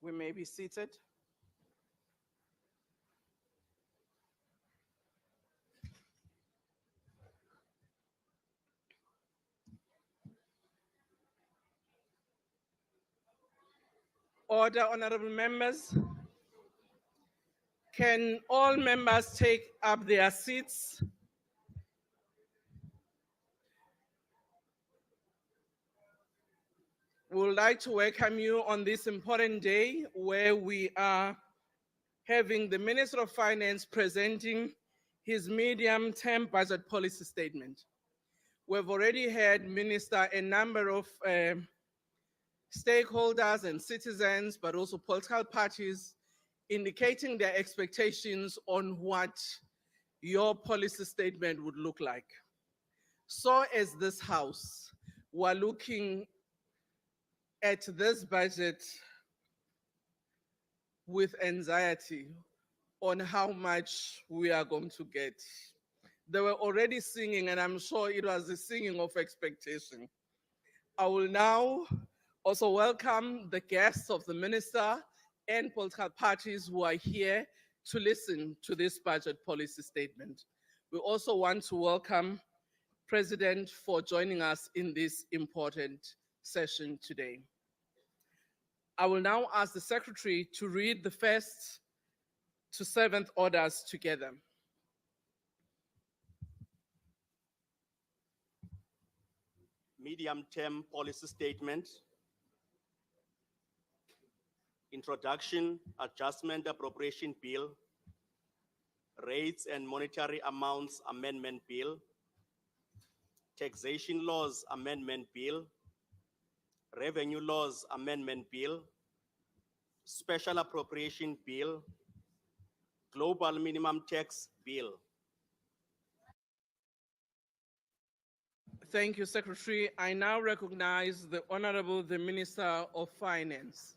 We may be seated. Order, honorable members. Can all members take up their seats? We would like to welcome you on this important day where we are having the Minister of Finance presenting his medium-term budget policy statement. We've already had Minister a number of stakeholders and citizens, but also political parties, indicating their expectations on what your policy statement would look like. So as this House, we're looking at this budget with anxiety on how much we are going to get. They were already singing, and I'm sure it was the singing of expectation. I will now also welcome the guests of the minister and political parties who are here to listen to this budget policy statement. We also want to welcome President for joining us in this important session today. I will now ask the Secretary to read the first to seventh orders together. Medium-term policy statement. Introduction, Adjustment Appropriation Bill. Rates and Monetary Amounts Amendment Bill. Taxation Laws Amendment Bill. Revenue Laws Amendment Bill. Special Appropriation Bill. Global Minimum Tax Bill. Thank you, Secretary. I now recognize the Honorable the Minister of Finance.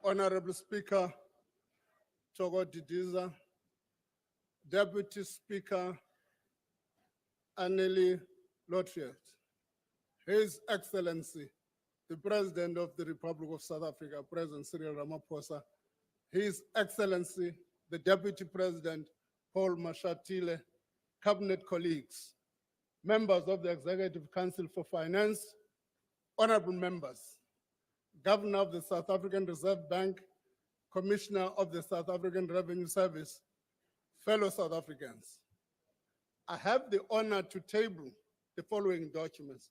Honorable Speaker, Togo Didiza, Deputy Speaker, Anneli Lotfield, His Excellency, the President of the Republic of South Africa, President Cyril Ramaphosa, His Excellency, the Deputy President, Paul Mashatile, Cabinet colleagues, members of the Executive Council for Finance, honorable members, Governor of the South African Reserve Bank, Commissioner of the South African Revenue Service, fellow South Africans. I have the honor to table the following documents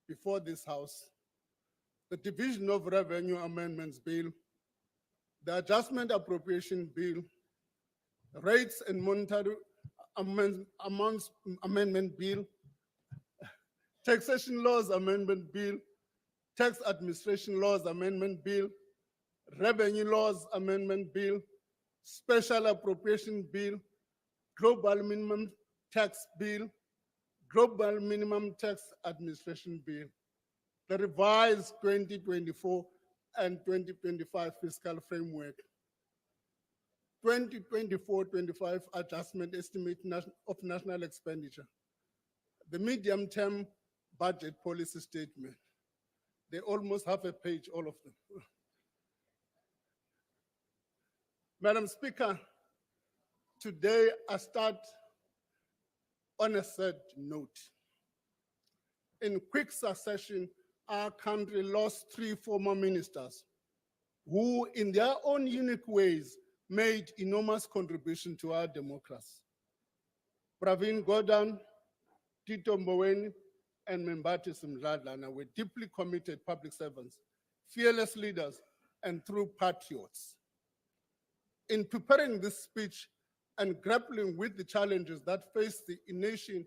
before this House: the Division of Revenue Amendments Bill, the Adjustment Appropriation Bill, Rates and Monetary Amounts Amendment Bill, Taxation Laws Amendment Bill, Tax Administration Laws Amendment Bill, Revenue Laws Amendment Bill, Special Appropriation Bill, Global Minimum Tax Bill, Global Minimum Tax Administration Bill, the revised 2024 and 2025 fiscal framework, 2024-25 adjustment estimate of national expenditure, the medium-term budget policy statement. They almost have a page, all of them. Madam Speaker, today I start on a sad note. In quick succession, our country lost 3 former ministers who, in their own unique ways, made enormous contribution to our democracy. Pravin Gordhan, Tito Mboweni, and Membathi Simdladlana were deeply committed public servants, fearless leaders, and true patriots. In preparing this speech and grappling with the challenges that face the nation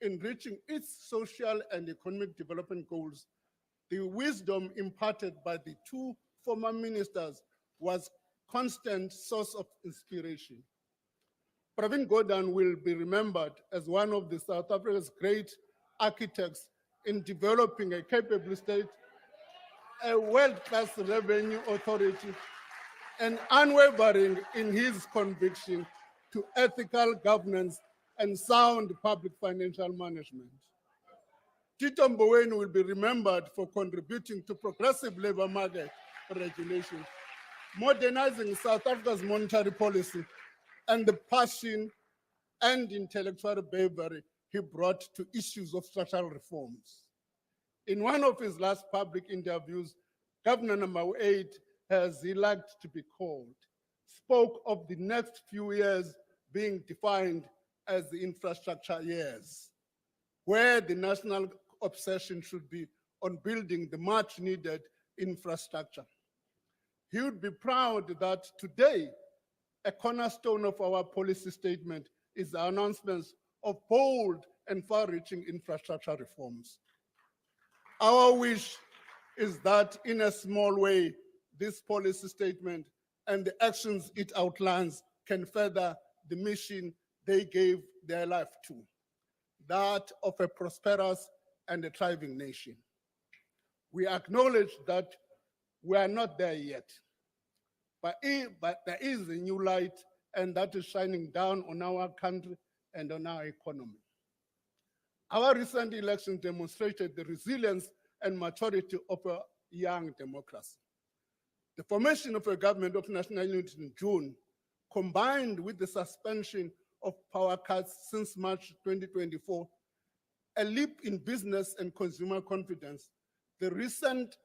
in reaching its social and economic development goals, the wisdom imparted by the 2 former ministers was constant source of inspiration. Pravin Gordhan will be remembered as one of the South Africa's great architects in developing a capable state. a world-class revenue authority, and unwavering in his conviction to ethical governance and sound public financial management. Tito Mboweni will be remembered for contributing to progressive labor market regulation, modernizing South Africa's monetary policy, and the passion and intellectual bravery he brought to issues of structural reforms. In one of his last public interviews, Governor number 8, as he liked to be called, spoke of the next few years being defined as the infrastructure years, where the national obsession should be on building the much needed infrastructure. He would be proud that today, a cornerstone of our policy statement is the announcement of bold and far-reaching infrastructure reforms. Our wish is that in a small way, this policy statement and the actions it outlines can further the mission they gave their life to, that of a prosperous and a thriving nation. We acknowledge that we are not there yet, but there is a new light, and that is shining down on our country and on our economy. Our recent elections demonstrated the resilience and maturity of a young democracy. The formation of a government of national unity in June, combined with the suspension of power cuts since March 2024, a leap in business and consumer confidence, the recent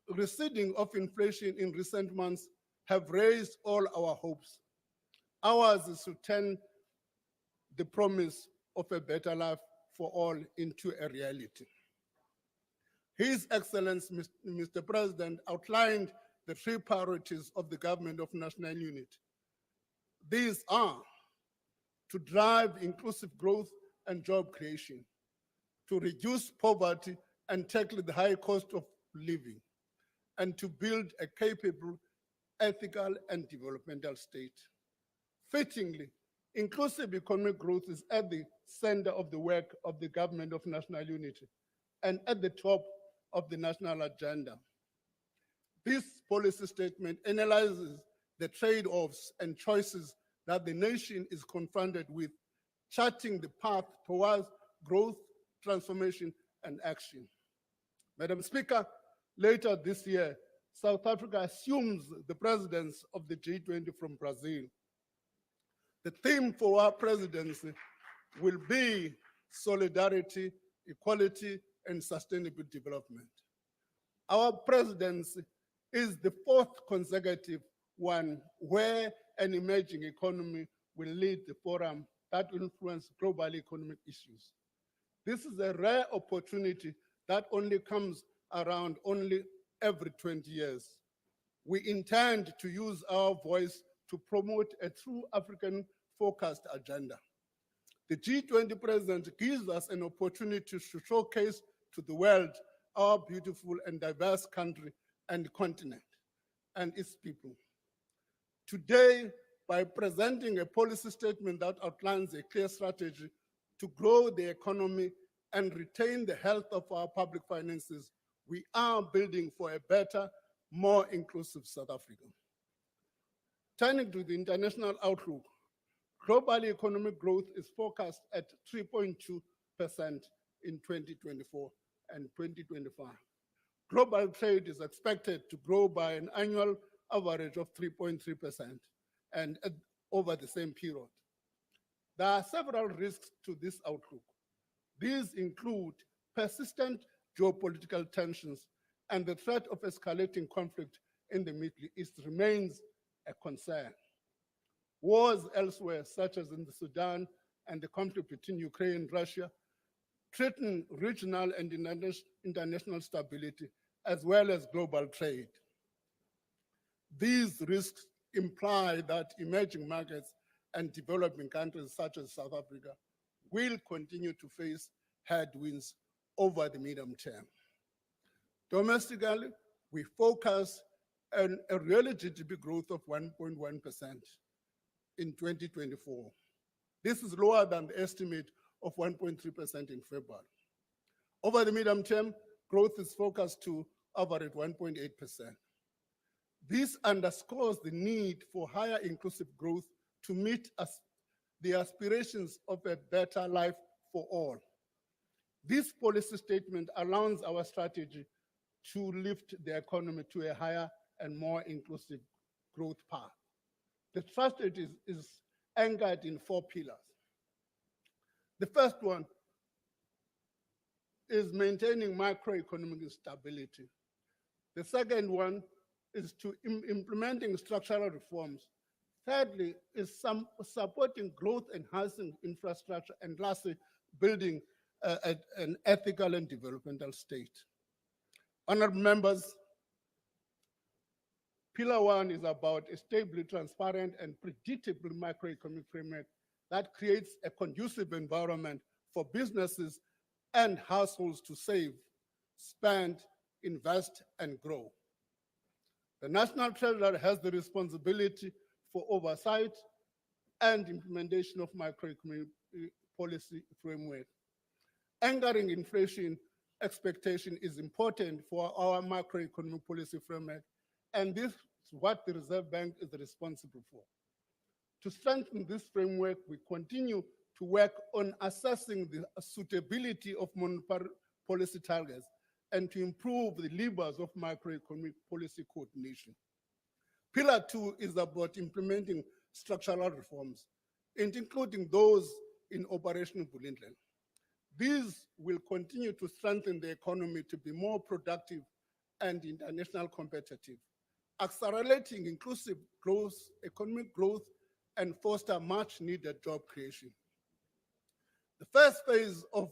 receding of inflation in recent months have raised all our hopes. Ours is to turn the promise of a better life for all into a reality. His Excellency, Mr. President, outlined the three priorities of the government of national unity. These are to drive inclusive growth and job creation, to reduce poverty and tackle the high cost of living, and to build a capable, ethical, and developmental state. Fittingly, inclusive economic growth is at the center of the work of the government of national unity and at the top of the national agenda. This policy statement analyzes the trade-offs and choices that the nation is confronted with, charting the path towards growth, transformation, and action. Madam Speaker, later this year, South Africa assumes the presidency of the G20 from Brazil. The theme for our presidency will be solidarity, equality, and sustainable development. Our presidency is the fourth consecutive one where an emerging economy will lead the forum that will influence global economic issues. This is a rare opportunity that only comes around only every 20 years. We intend to use our voice to promote a true African-focused agenda. The G20 president gives us an opportunity to showcase to the world our beautiful and diverse country and continent and its people. Today, by presenting a policy statement that outlines a clear strategy to grow the economy and retain the health of our public finances, we are building for a better, more inclusive South Africa. Turning to the international outlook, global economic growth is forecast at 3.2% in 2024 and 2025. Global trade is expected to grow by an annual average of 3.3% and over the same period. There are several risks to this outlook. These include persistent geopolitical tensions, and the threat of escalating conflict in the Middle East remains a concern. Wars elsewhere, such as in the Sudan and the conflict between Ukraine and Russia, threaten regional and international stability, as well as global trade. These risks imply that emerging markets and developing countries such as South Africa will continue to face headwinds over the medium term. Domestically, we focus on a real GDP growth of 1.1% in 2024. This is lower than the estimate of 1.3% in February. Over the medium term, growth is forecast to average 1.8%. This underscores the need for higher inclusive growth to meet the aspirations of a better life for all. This policy statement aligns our strategy to lift the economy to a higher and more inclusive growth path. The strategy is anchored in 4 pillars. The first one is maintaining macroeconomic stability. The second one is to implementing structural reforms. Thirdly, is supporting growth, enhancing infrastructure, and lastly, building an ethical and developmental state. Honorable members, Pillar 1 is about a stable, transparent, and predictable macroeconomic framework that creates a conducive environment for businesses and households to save, spend, invest, and grow. The National Treasury has the responsibility for oversight and implementation of macroeconomic policy framework. Anchoring inflation expectation is important for our macroeconomic policy framework, and this is what the Reserve Bank is responsible for. To strengthen this framework, we continue to work on assessing the suitability of monetary policy targets and to improve the levers of macroeconomic policy coordination. Pillar 2 is about implementing structural reforms, including those in Operation Vulindlela. These will continue to strengthen the economy to be more productive and international competitive, accelerating inclusive growth, economic growth, and foster much needed job creation. The first phase of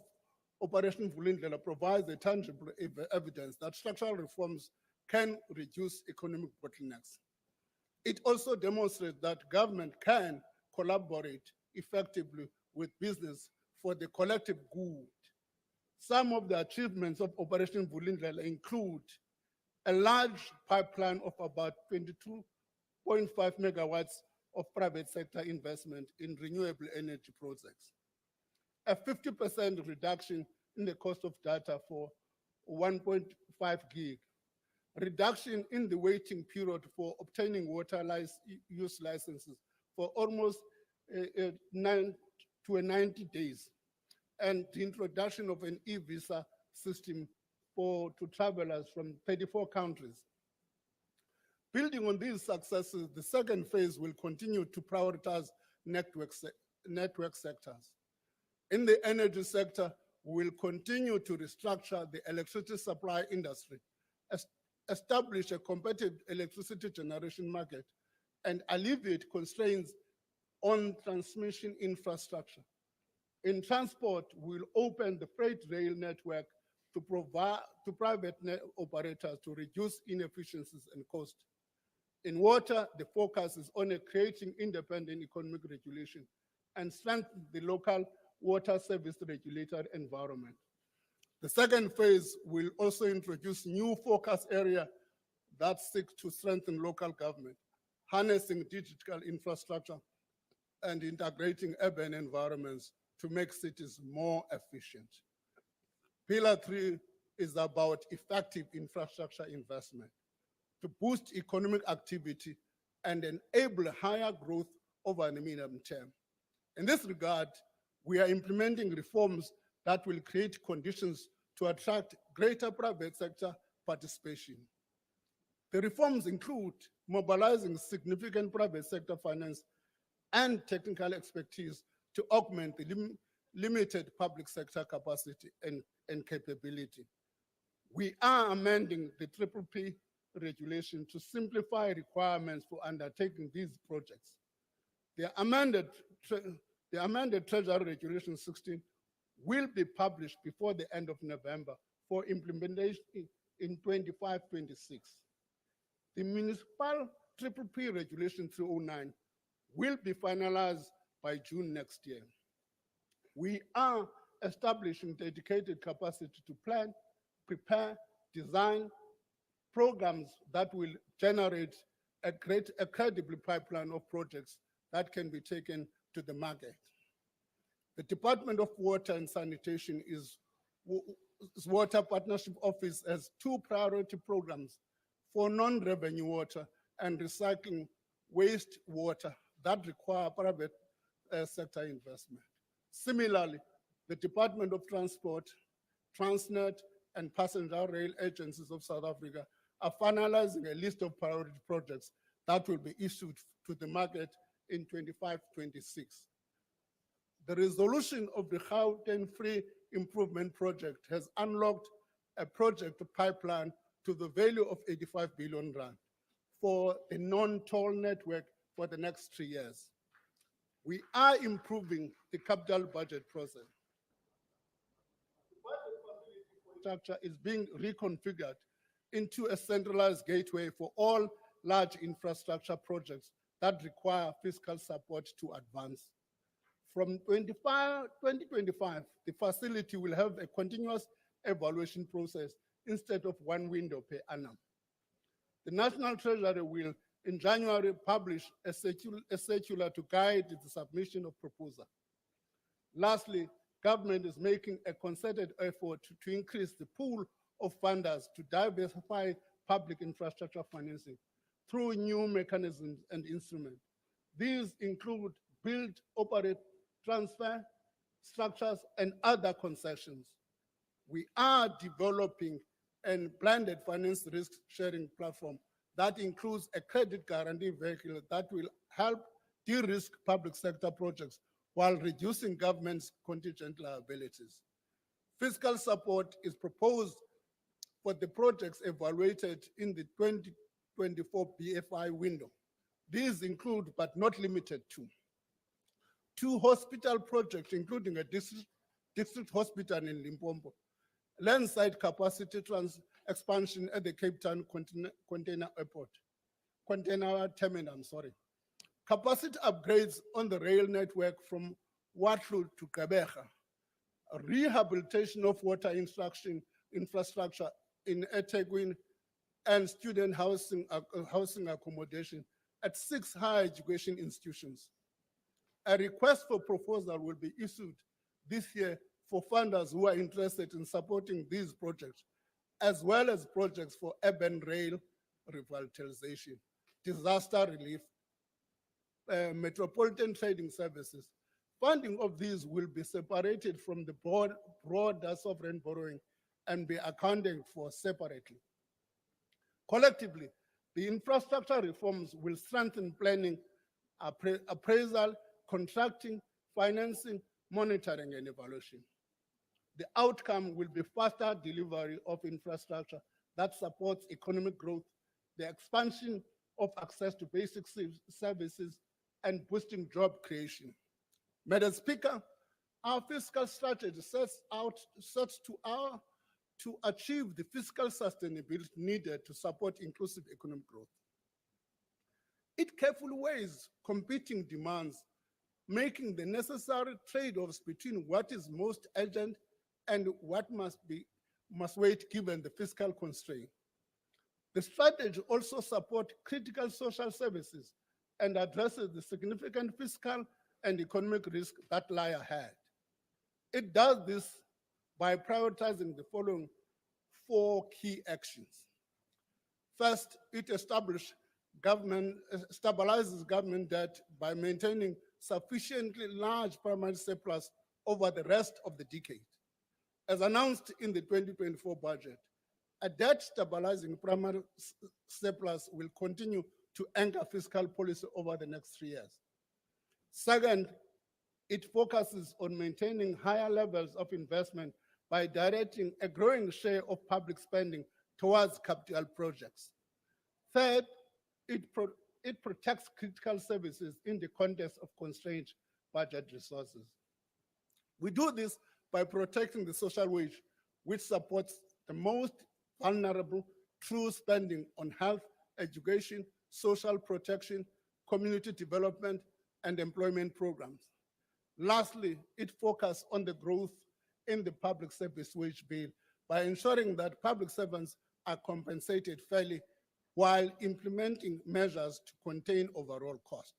Operation Vulindlela provides a tangible evidence that structural reforms can reduce economic bottlenecks. It also demonstrates that government can collaborate effectively with business for the collective good. Some of the achievements of Operation Vulindlela include a large pipeline of about 22.5 megawatts of private sector investment in renewable energy projects, a 50% reduction in the cost of data for 1.5 gig, reduction in the waiting period for obtaining water use licenses for almost 90 days, and the introduction of an e-visa system to travelers from 34 countries. Building on these successes, the second phase will continue to prioritize network sectors. In the energy sector, we will continue to restructure the electricity supply industry, establish a competitive electricity generation market, and alleviate constraints on transmission infrastructure. In transport, we will open the freight rail network to private operators to reduce inefficiencies and cost. In water, the focus is on creating independent economic regulation and strengthen the local water service regulatory environment. The second phase will also introduce new focus areas that seek to strengthen local government, harnessing digital infrastructure, and integrating urban environments to make cities more efficient. Pillar 3 is about effective infrastructure investment to boost economic activity and enable higher growth over the medium term. In this regard, we are implementing reforms that will create conditions to attract greater private sector participation. The reforms include mobilizing significant private sector finance and technical expertise to augment the limited public sector capacity and capability. We are amending the PPP regulation to simplify requirements for undertaking these projects. The amended Treasury Regulation 16 will be published before the end of November for implementation in 25-26. The Municipal PPP Regulation 309 will be finalized by June next year. We are establishing dedicated capacity to plan, prepare, design programs that will generate a credible pipeline of projects that can be taken to the market. The Department of Water and Sanitation is Water Partnership Office has two priority programs for non-revenue water and recycling waste water that require private sector investment. Similarly, the Department of Transport, Transnet, and passenger rail agencies of South Africa are finalizing a list of priority projects that will be issued to the market in 25-26. The resolution of the Gauteng Free Improvement Project has unlocked a project pipeline to the value of 85 billion rand for the non-toll network for the next 3 years. We are improving the capital budget process. Structure is being reconfigured into a centralized gateway for all large infrastructure projects that require fiscal support to advance. From 2025, the facility will have a continuous evaluation process instead of one window per annum. The National Treasury will, in January, publish a circular to guide the submission of proposal. Lastly, government is making a concerted effort to increase the pool of funders to diversify public infrastructure financing through new mechanisms and instruments. These include build, operate, transfer structures, and other concessions. We are developing a blended finance risk sharing platform that includes a credit guarantee vehicle that will help de-risk public sector projects while reducing government's contingent liabilities. Fiscal support is proposed for the projects evaluated in the 2024 BFI window. These include, but not limited to, 2 hospital projects, including a district hospital in Limpopo, landside capacity expansion at the Cape Town container terminal, capacity upgrades on the rail network from Watlu to Gqeberha, rehabilitation of water infrastructure in eThekwini, and student housing accommodation at 6 higher education institutions. A request for proposal will be issued this year for funders who are interested in supporting these projects, as well as projects for urban rail revitalization, disaster relief, metropolitan trading services. Funding of these will be separated from the broader sovereign borrowing and be accounted for separately. Collectively, the infrastructure reforms will strengthen planning, appraisal, contracting, financing, monitoring, and evaluation. The outcome will be faster delivery of infrastructure that supports economic growth, the expansion of access to basic services, and boosting job creation. Madam Speaker, our fiscal strategy sets to achieve the fiscal sustainability needed to support inclusive economic growth. It carefully weighs competing demands, making the necessary trade-offs between what is most urgent and what must wait given the fiscal constraint. The strategy also supports critical social services and addresses the significant fiscal and economic risks that lie ahead. It does this by prioritizing the following 4 key actions. First, it stabilizes government debt by maintaining sufficiently large primary surplus over the rest of the decade. As announced in the 2024 budget, a debt stabilizing primary surplus will continue to anchor fiscal policy over the next 3 years. Second, it focuses on maintaining higher levels of investment by directing a growing share of public spending towards capital projects. Third, it protects critical services in the context of constrained budget resources. We do this by protecting the social wage, which supports the most vulnerable through spending on health, education, social protection, community development, and employment programs. Lastly, it focuses on the growth in the public service wage bill by ensuring that public servants are compensated fairly while implementing measures to contain overall cost.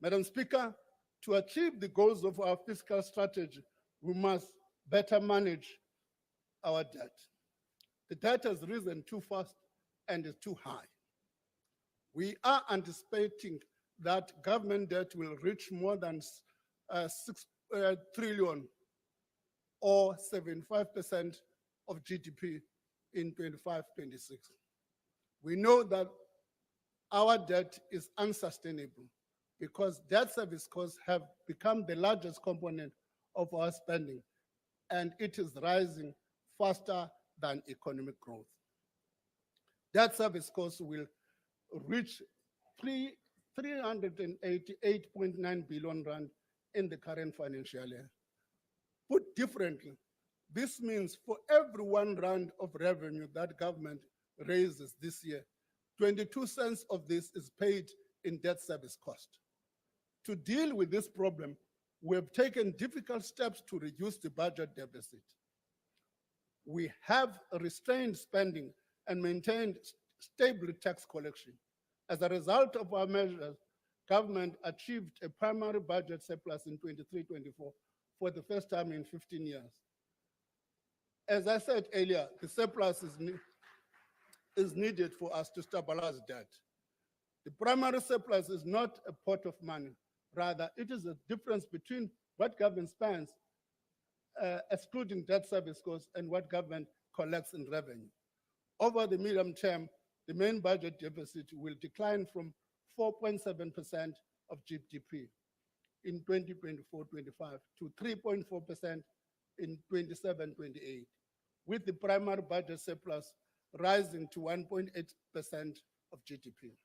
Madam Speaker, to achieve the goals of our fiscal strategy, we must better manage our debt. The debt has risen too fast and is too high. We are anticipating that government debt will reach more than 6 trillion or 75% of GDP in 25-26. We know that our debt is unsustainable because debt service costs have become the largest component of our spending, and it is rising faster than economic growth. Debt service costs will reach 388.9 billion rand in the current financial year. Put differently, this means for every 1 rand of revenue that government raises this year, 22 cents of this is paid in debt service cost. To deal with this problem, we have taken difficult steps to reduce the budget deficit. We have restrained spending and maintained stable tax collection. As a result of our measures, government achieved a primary budget surplus in 23-24 for the first time in 15 years. As I said earlier, the surplus is needed for us to stabilize debt. The primary surplus is not a pot of money. Rather, it is a difference between what government spends, excluding debt service costs, and what government collects in revenue. Over the medium term, the main budget deficit will decline from 4.7% of GDP in 2024-25 to 3.4% in 27-28, with the primary budget surplus rising to 1.8% of GDP.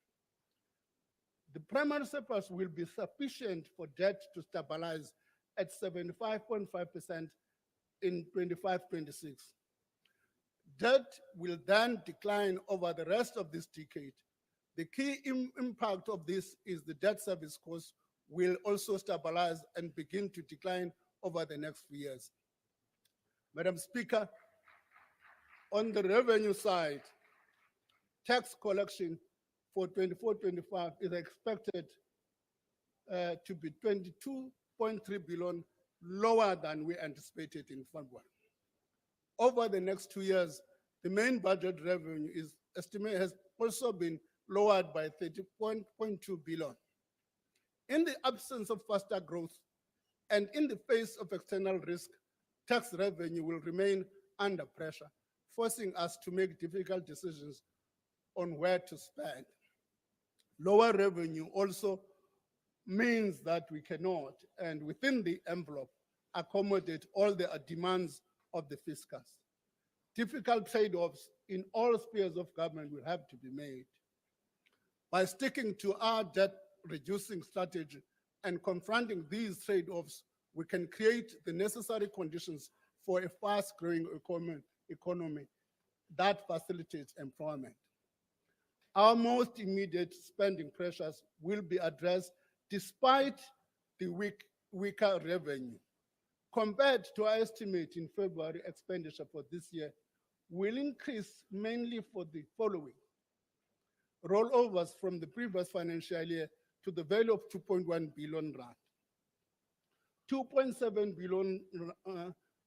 The primary surplus will be sufficient for debt to stabilize at 75.5% in 25-26. Debt will then decline over the rest of this decade. The key impact of this is the debt service costs will also stabilize and begin to decline over the next few years. Madam Speaker, on the revenue side, tax collection for 24-25 is expected to be 22.3 billion lower than we anticipated in February. Over the next 2 years, the main budget revenue is estimated has also been lowered by 30.2 billion. In the absence of faster growth and in the face of external risk, tax revenue will remain under pressure, forcing us to make difficult decisions on where to spend. Lower revenue also means that we cannot, and within the envelope, accommodate all the demands of the fiscus. Difficult trade-offs in all spheres of government will have to be made. By sticking to our debt-reducing strategy and confronting these trade-offs, we can create the necessary conditions for a fast-growing economy that facilitates employment. Our most immediate spending pressures will be addressed despite the weaker revenue. Compared to our estimate in February, expenditure for this year will increase mainly for the following: rollovers from the previous financial year to the value of 2.1 billion rand. 2.7 billion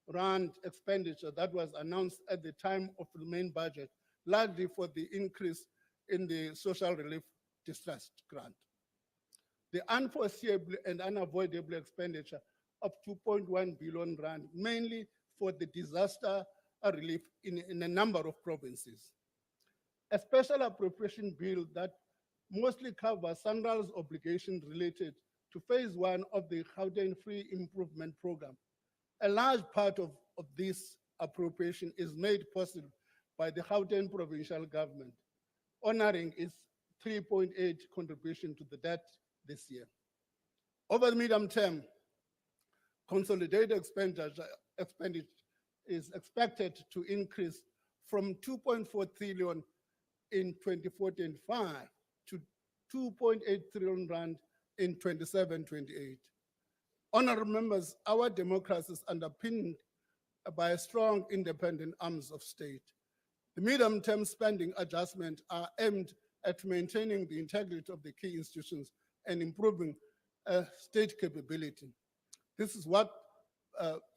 rand expenditure that was announced at the time of the main budget, largely for the increase in the social relief distress grant. The unforeseeable and unavoidable expenditure of 2.1 billion rand, mainly for the disaster relief in a number of provinces. A special appropriation bill that mostly covers SANRAL's obligations related to phase 1 of the Gauteng Free Improvement Program. A large part of this appropriation is made possible by the Gauteng provincial government, honoring its 3.8 contribution to the debt this year. Over the medium term, consolidated expenditure is expected to increase from 2.4 trillion in 24-25 to 2.8 trillion rand in 27-28. Honorable members, our democracy is underpinned by strong independent arms of state. The medium-term spending adjustments are aimed at maintaining the integrity of the key institutions and improving state capability. This is what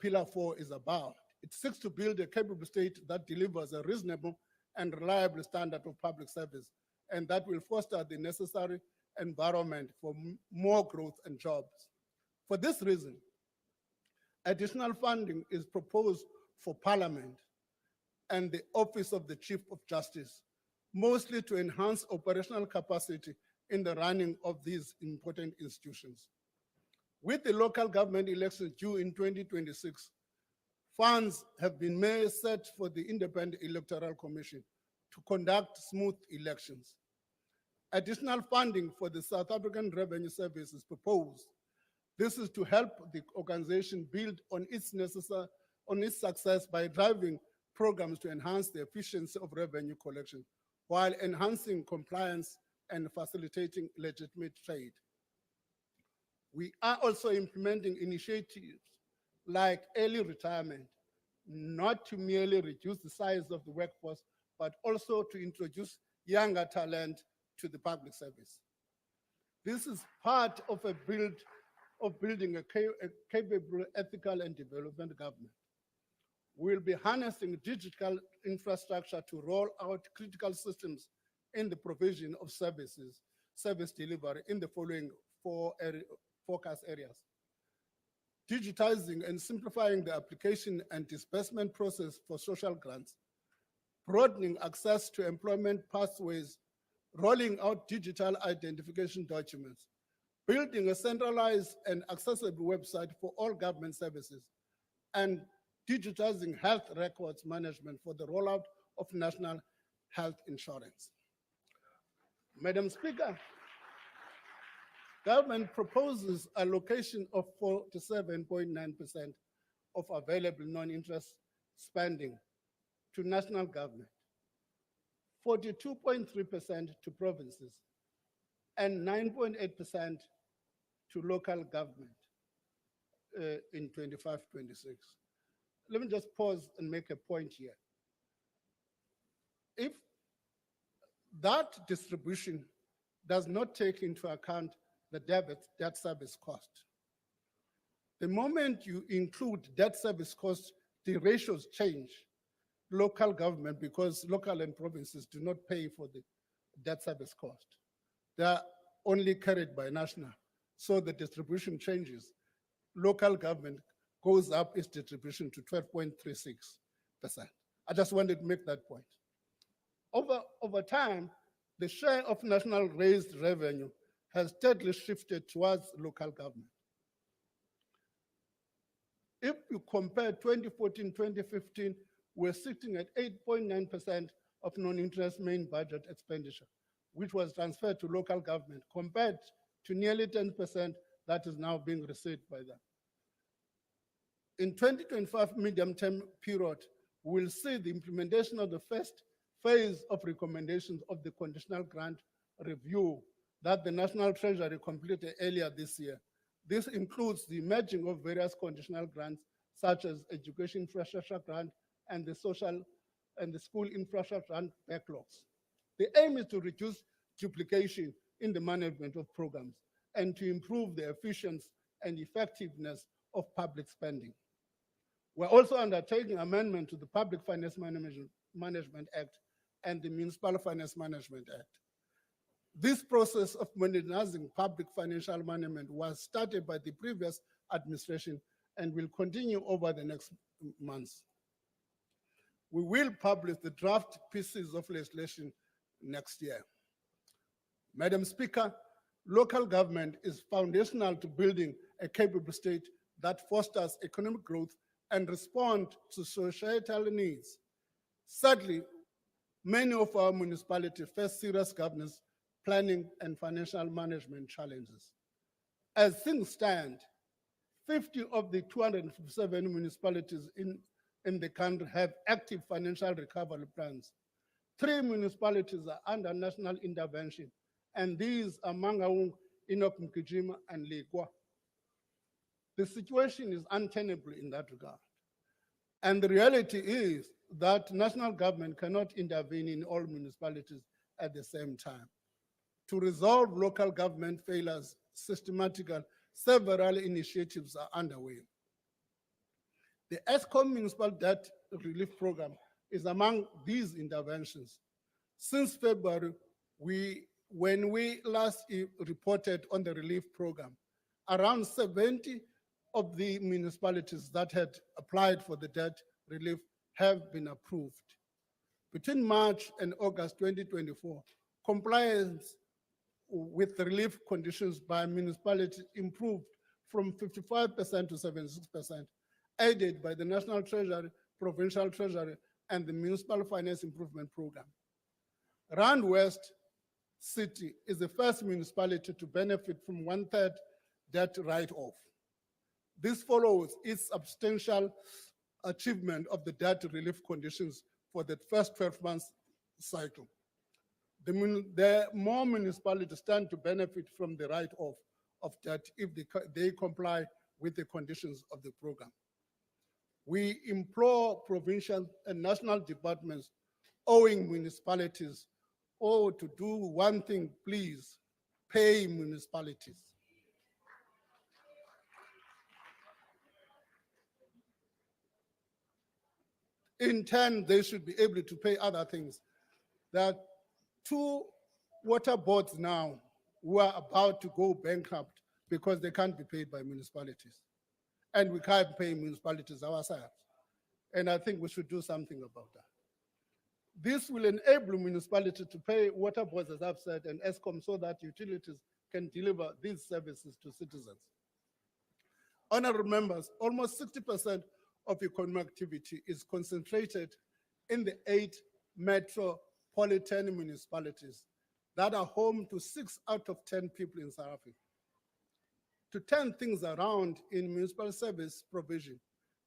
Pillar 4 is about, It seeks to build a capable state that delivers a reasonable and reliable standard of public service, and that will foster the necessary environment for more growth and jobs. For this reason, additional funding is proposed for Parliament and the Office of the Chief of Justice, mostly to enhance operational capacity in the running of these important institutions. With the local government elections due in 2026, funds have been made set for the Independent Electoral Commission to conduct smooth elections. Additional funding for the South African Revenue Service is proposed. This is to help the organization build on its success by driving programs to enhance the efficiency of revenue collection while enhancing compliance and facilitating legitimate trade. We are also implementing initiatives like early retirement, not to merely reduce the size of the workforce, but also to introduce younger talent to the public service. This is part of building a capable, ethical, and development government. We'll be harnessing digital infrastructure to roll out critical systems in the provision of service delivery in the following focus areas: digitizing and simplifying the application and disbursement process for social grants, broadening access to employment pathways, rolling out digital identification documents, building a centralized and accessible website for all government services, and digitizing health records management for the rollout of national health insurance. Madam Speaker, government proposes allocation of 47.9% of available non-interest spending to national government, 42.3% to provinces, and 9.8% to local government in 25-26. Let me just pause and make a point here. If that distribution does not take into account the debt service cost, the moment you include debt service cost, the ratios change. Local government, because local and provinces do not pay for the debt service cost. They are only carried by national. So the distribution changes. Local government goes up its distribution to 12.36%. I just wanted to make that point. Over time, the share of national raised revenue has steadily shifted towards local government. If you compare 2014-2015, we're sitting at 8.9% of non-interest main budget expenditure, which was transferred to local government, compared to nearly 10% that is now being received by them. In 2025 medium-term period, we'll see the implementation of the first phase of recommendations of the conditional grant review that the National Treasury completed earlier this year. This includes the merging of various conditional grants, such as education infrastructure grant and the social and the school infrastructure grant backlogs. The aim is to reduce duplication in the management of programs and to improve the efficiency and effectiveness of public spending. We're also undertaking amendment to the Public Finance Management Act and the Municipal Finance Management Act. This process of modernizing public financial management was started by the previous administration and will continue over the next months. We will publish the draft pieces of legislation next year. Madam Speaker, local government is foundational to building a capable state that fosters economic growth and responds to societal needs. Sadly, many of our municipalities face serious governance, planning, and financial management challenges. As things stand, 50 of the 257 municipalities in the country have active financial recovery plans. 3 municipalities are under national intervention, and these are Mangaung, Enoch Godongwana, and Lekwa. The situation is untenable in that regard. And the reality is that national government cannot intervene in all municipalities at the same time. To resolve local government failures systematically, several initiatives are underway. The ESCOM Municipal Debt Relief Program is among these interventions. Since February, when we last reported on the relief program, around 70 of the municipalities that had applied for the debt relief have been approved. Between March and August 2024, compliance with the relief conditions by municipalities improved from 55% to 76%, aided by the National Treasury, Provincial Treasury, and the Municipal Finance Improvement Program. Rand West City is the first municipality to benefit from 1/3 debt write-off. This follows its substantial achievement of the debt relief conditions for the first 12 months cycle. The more municipalities stand to benefit from the write-off of debt if they comply with the conditions of the program. We implore provincial and national departments owing municipalities to do one thing, please, pay municipalities. In turn, they should be able to pay other things. There are 2 water boards now who are about to go bankrupt because they can't be paid by municipalities. And we can't pay municipalities ourselves. And I think we should do something about that. This will enable municipalities to pay water boards, as I've said, and ESCOM so that utilities can deliver these services to citizens. Honorable members, almost 60% of economic activity is concentrated in the 8 metropolitan municipalities that are home to 6 out of 10 people in South Africa. To turn things around in municipal service provision,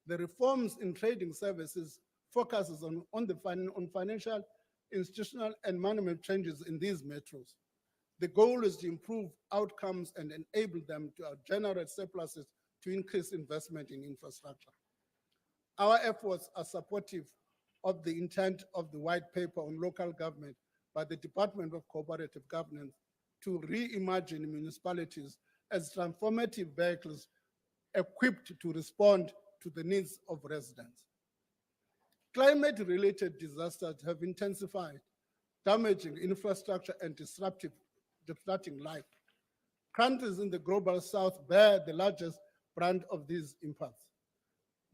the reforms in trading services focuses on financial, institutional, and management changes in these metros. The goal is to improve outcomes and enable them to generate surpluses to increase investment in infrastructure. Our efforts are supportive of the intent of the white paper on local government by the Department of Cooperative Governance to reimagine municipalities as transformative vehicles equipped to respond to the needs of residents. Climate-related disasters have intensified, damaging infrastructure and disrupting life. Countries in the global south bear the largest brunt of these impacts.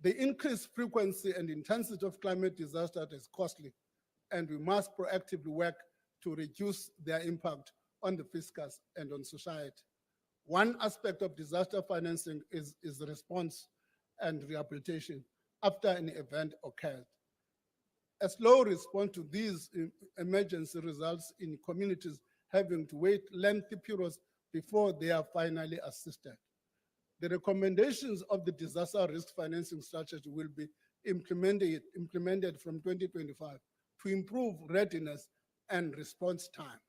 The increased frequency and intensity of climate disasters is costly, and we must proactively work to reduce their impact on the fiscus and on society. One aspect of disaster financing is response and rehabilitation after an event occurred. A slow response to these emergency results in communities having to wait lengthy periods before they are finally assisted. The recommendations of the disaster risk financing strategy will be implemented from 2025 to improve readiness and response time.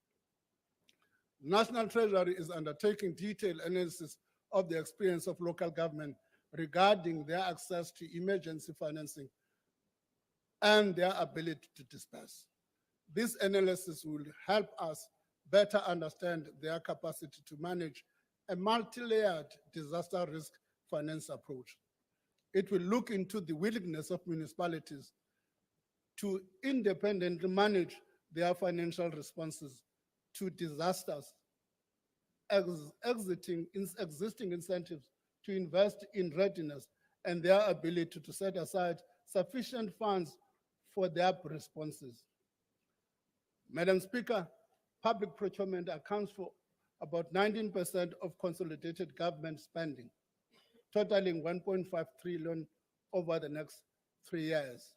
National Treasury is undertaking detailed analysis of the experience of local government regarding their access to emergency financing and their ability to disperse. This analysis will help us better understand their capacity to manage a multi-layered disaster risk finance approach. It will look into the willingness of municipalities to independently manage their financial responses to disasters, exiting existing incentives to invest in readiness and their ability to set aside sufficient funds for their responses. Madam Speaker, public procurement accounts for about 19% of consolidated government spending, totaling 1.5 trillion over the next 3 years.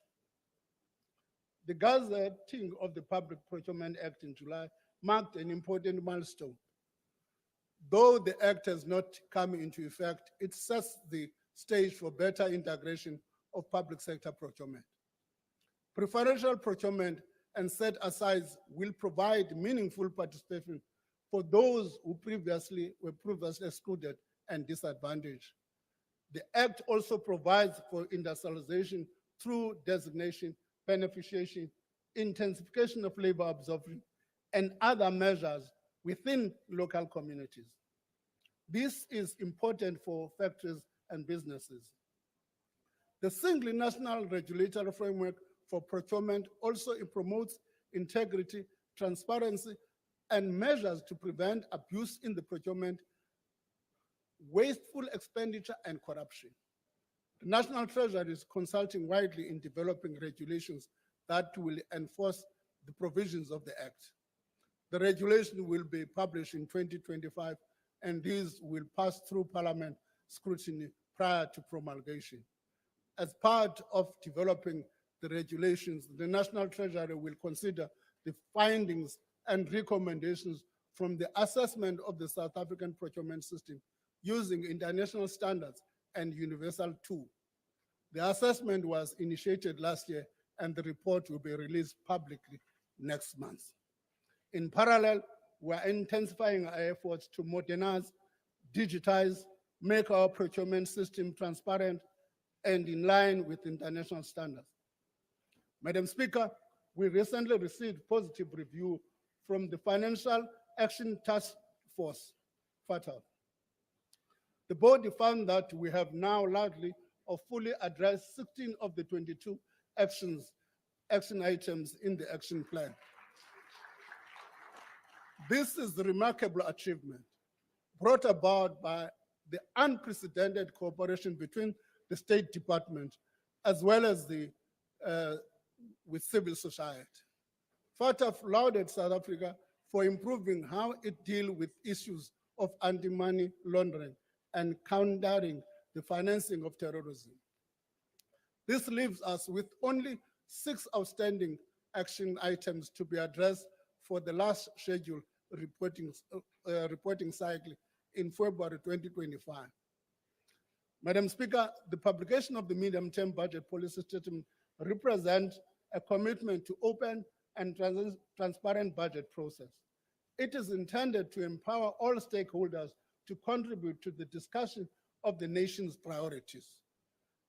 The gazetting of the Public Procurement Act in July marked an important milestone. Though the act has not come into effect, it sets the stage for better integration of public sector procurement. Preferential procurement and set-asides will provide meaningful participation for those who were previously excluded and disadvantaged. The Act also provides for industrialization through designation, beneficiation, intensification of labor absorption, and other measures within local communities. This is important for factories and businesses. The single national regulatory framework for procurement also promotes integrity, transparency, and measures to prevent abuse in the procurement, wasteful expenditure, and corruption. The National Treasury is consulting widely in developing regulations that will enforce the provisions of the Act. The regulation will be published in 2025, and these will pass through Parliament scrutiny prior to promulgation. As part of developing the regulations, the National Treasury will consider the findings and recommendations from the assessment of the South African procurement system using international standards and Universal 2. The assessment was initiated last year, and the report will be released publicly next month. In parallel, we are intensifying our efforts to modernize, digitize, make our procurement system transparent and in line with international standards. Madam Speaker, we recently received positive review from the Financial Action Task Force, FATF. The body found that we have now largely or fully addressed 16 of the 22 action items in the action plan. This is a remarkable achievement brought about by the unprecedented cooperation between the State Department as well as with civil society. FATF lauded South Africa for improving how it deals with issues of anti-money laundering and countering the financing of terrorism. This leaves us with only 6 outstanding action items to be addressed for the last scheduled reporting cycle in February 2025. Madam Speaker, the publication of the medium-term budget policy statement represents a commitment to open and transparent budget process. It is intended to empower all stakeholders to contribute to the discussion of the nation's priorities.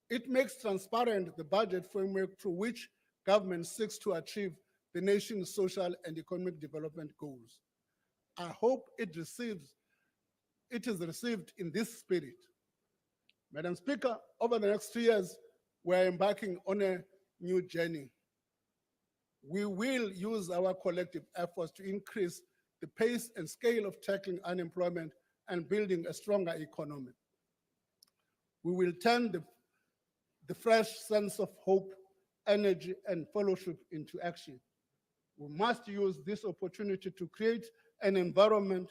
It makes transparent the budget framework through which government seeks to achieve the nation's social and economic development goals. I hope it is received in this spirit. Madam Speaker, over the next 3 years, we are embarking on a new journey. We will use our collective efforts to increase the pace and scale of tackling unemployment and building a stronger economy. We will turn the fresh sense of hope, energy, and fellowship into action. We must use this opportunity to create an environment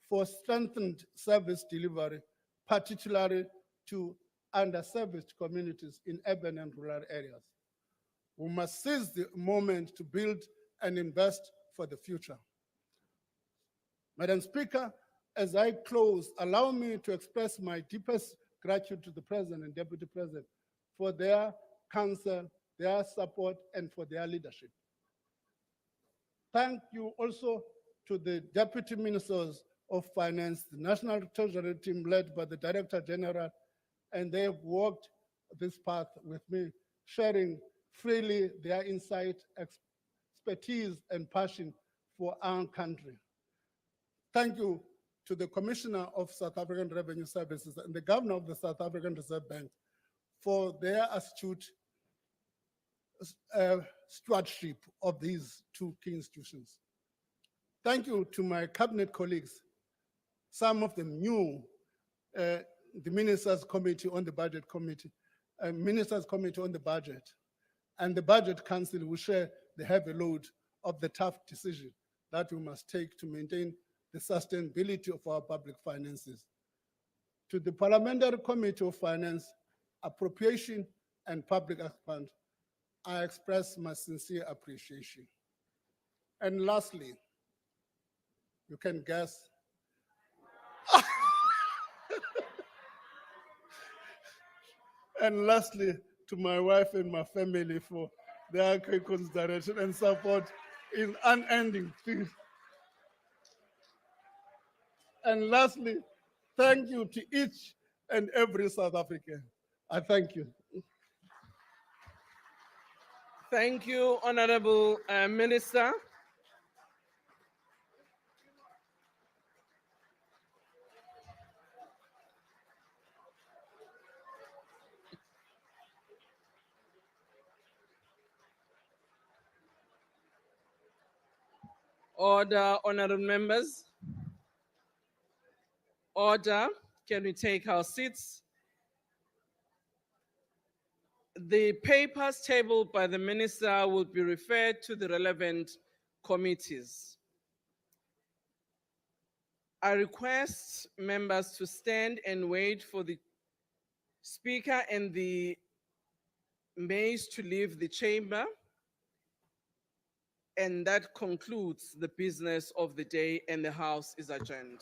for strengthened service delivery, particularly to underserviced communities in urban and rural areas. We must seize the moment to build and invest for the future. Madam Speaker, as I close, allow me to express my deepest gratitude to the President and Deputy President for their counsel, their support, and for their leadership. Thank you also to the Deputy Ministers of Finance, the National Treasury team led by the Director General, and they have walked this path with me, sharing freely their insight, expertise, and passion for our country. Thank you to the Commissioner of South African Revenue Services and the Governor of the South African Reserve Bank for their astute stewardship of these two key institutions. Thank you to my cabinet colleagues, some of them new, the Ministers' Committee on the Budget Committee, Ministers' Committee on the Budget, and the Budget Council will share the heavy load of the tough decision that we must take to maintain the sustainability of our public finances. To the Parliamentary Committee of Finance, Appropriation, and Public Account, I express my sincere appreciation. And lastly, you can guess, and lastly, to my wife and my family for their consideration and support in unending things. And lastly, thank you to each and every South African. I thank you. Thank you, Honorable Minister. Order, honorable members. Order, can we take our seats? The papers tabled by the minister will be referred to the relevant committees. I request members to stand and wait for the speaker and the maids to leave the chamber. And that concludes the business of the day, and the House is adjourned.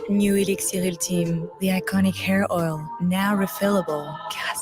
New Elixir Ultime, the iconic hair oil, now refillable. Gas